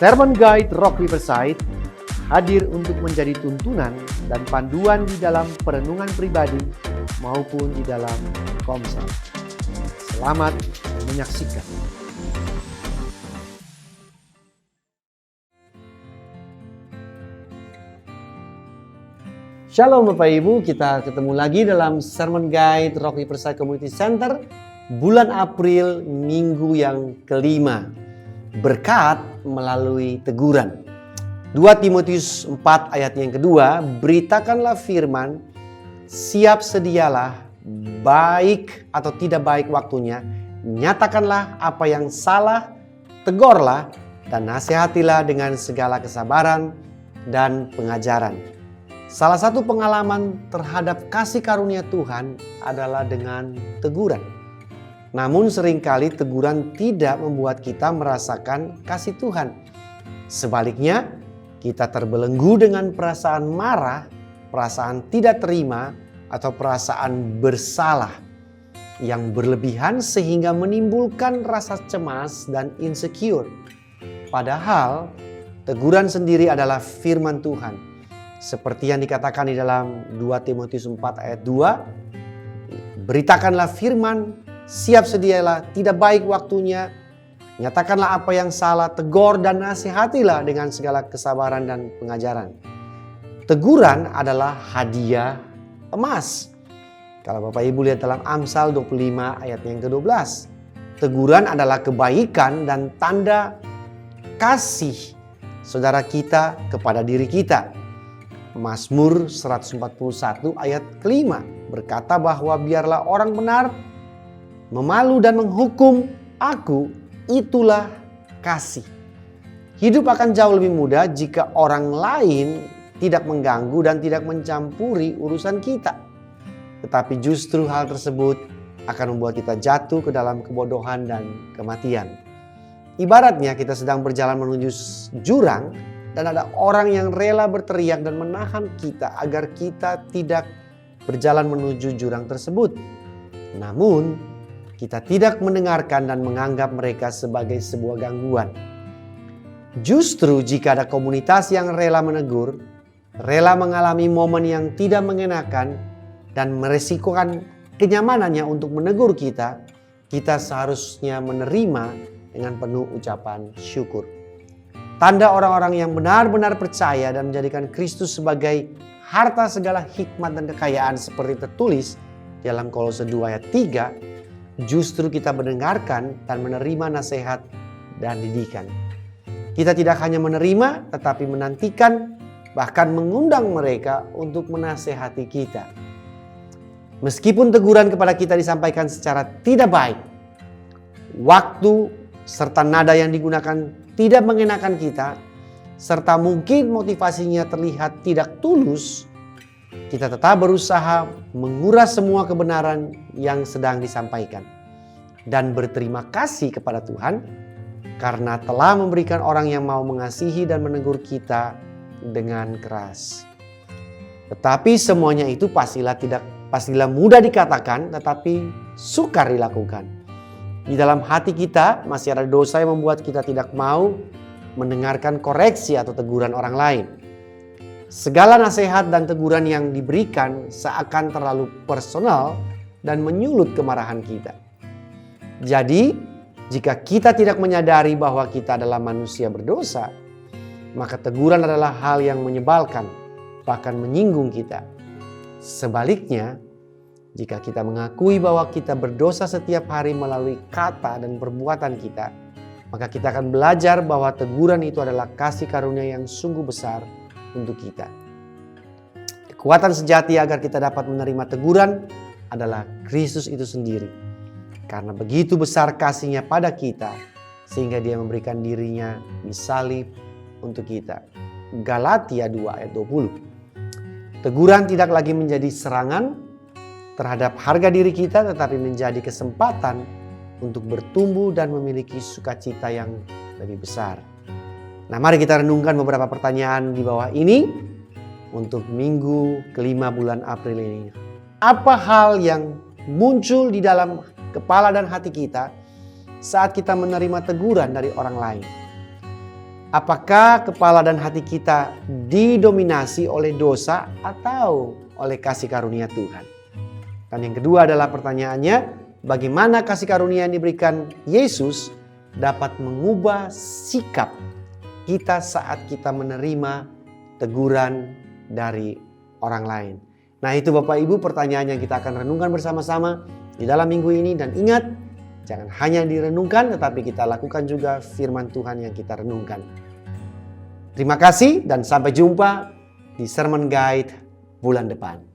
Sermon Guide Rock Riverside hadir untuk menjadi tuntunan dan panduan di dalam perenungan pribadi maupun di dalam komsel. Selamat menyaksikan. Shalom Bapak Ibu, kita ketemu lagi dalam Sermon Guide Rock Riverside Community Center bulan April minggu yang kelima. Berkat melalui teguran. 2 Timotius 4 ayat yang kedua, beritakanlah firman, siap sedialah, baik atau tidak baik waktunya, nyatakanlah apa yang salah, tegurlah dan nasihatilah dengan segala kesabaran dan pengajaran. Salah satu pengalaman terhadap kasih karunia Tuhan adalah dengan teguran. Namun seringkali teguran tidak membuat kita merasakan kasih Tuhan. Sebaliknya, kita terbelenggu dengan perasaan marah, perasaan tidak terima, atau perasaan bersalah yang berlebihan sehingga menimbulkan rasa cemas dan insecure. Padahal, teguran sendiri adalah firman Tuhan. Seperti yang dikatakan di dalam 2 Timotius 4 ayat 2, beritakanlah firman, siap sedialah, tidak baik waktunya, nyatakanlah apa yang salah, tegur dan nasihatilah dengan segala kesabaran dan pengajaran. Teguran adalah hadiah emas. Kalau Bapak Ibu lihat dalam Amsal 25 ayat yang ke-12, teguran adalah kebaikan dan tanda kasih saudara kita kepada diri kita. Mazmur 141 ayat kelima berkata bahwa biarlah orang benar memalu dan menghukum aku, itulah kasih. Hidup akan jauh lebih mudah jika orang lain tidak mengganggu dan tidak mencampuri urusan kita. Tetapi justru hal tersebut akan membuat kita jatuh ke dalam kebodohan dan kematian. Ibaratnya kita sedang berjalan menuju jurang dan ada orang yang rela berteriak dan menahan kita agar kita tidak berjalan menuju jurang tersebut. Namun, kita tidak mendengarkan dan menganggap mereka sebagai sebuah gangguan. Justru jika ada komunitas yang rela menegur, rela mengalami momen yang tidak mengenakan, dan meresikokan kenyamanannya untuk menegur kita, kita seharusnya menerima dengan penuh ucapan syukur. Tanda orang-orang yang benar-benar percaya dan menjadikan Kristus sebagai harta segala hikmat dan kekayaan seperti tertulis dalam Kolose 2 ayat 3, justru kita mendengarkan dan menerima nasihat dan didikan. Kita tidak hanya menerima tetapi menantikan, bahkan mengundang mereka untuk menasehati kita. Meskipun teguran kepada kita disampaikan secara tidak baik, waktu serta nada yang digunakan tidak mengenakan kita, serta mungkin motivasinya terlihat tidak tulus, kita tetap berusaha menguras semua kebenaran yang sedang disampaikan dan berterima kasih kepada Tuhan karena telah memberikan orang yang mau mengasihi dan menegur kita dengan keras. Tetapi semuanya itu pastilah mudah dikatakan, tetapi sukar dilakukan. Di dalam hati kita masih ada dosa yang membuat kita tidak mau mendengarkan koreksi atau teguran orang lain. Segala nasihat dan teguran yang diberikan seakan terlalu personal dan menyulut kemarahan kita. Jadi, jika kita tidak menyadari bahwa kita adalah manusia berdosa, maka teguran adalah hal yang menyebalkan, bahkan menyinggung kita. Sebaliknya, jika kita mengakui bahwa kita berdosa setiap hari melalui kata dan perbuatan kita, maka kita akan belajar bahwa teguran itu adalah kasih karunia yang sungguh besar untuk kita. Kekuatan sejati agar kita dapat menerima teguran adalah Kristus itu sendiri. Karena begitu besar kasihnya pada kita, sehingga dia memberikan dirinya disalib untuk kita. Galatia 2 ayat 20. Teguran tidak lagi menjadi serangan terhadap harga diri kita, tetapi menjadi kesempatan untuk bertumbuh dan memiliki sukacita yang lebih besar. Nah, mari kita renungkan beberapa pertanyaan di bawah ini untuk minggu kelima bulan April ini. Apa hal yang muncul di dalam kepala dan hati kita saat kita menerima teguran dari orang lain? Apakah kepala dan hati kita didominasi oleh dosa atau oleh kasih karunia Tuhan? Dan yang kedua adalah pertanyaannya, bagaimana kasih karunia yang diberikan Yesus dapat mengubah sikap kita saat kita menerima teguran dari orang lain. Nah, itu Bapak Ibu pertanyaan yang kita akan renungkan bersama-sama di dalam minggu ini. Dan ingat, jangan hanya direnungkan tetapi kita lakukan juga firman Tuhan yang kita renungkan. Terima kasih dan sampai jumpa di Sermon Guide bulan depan.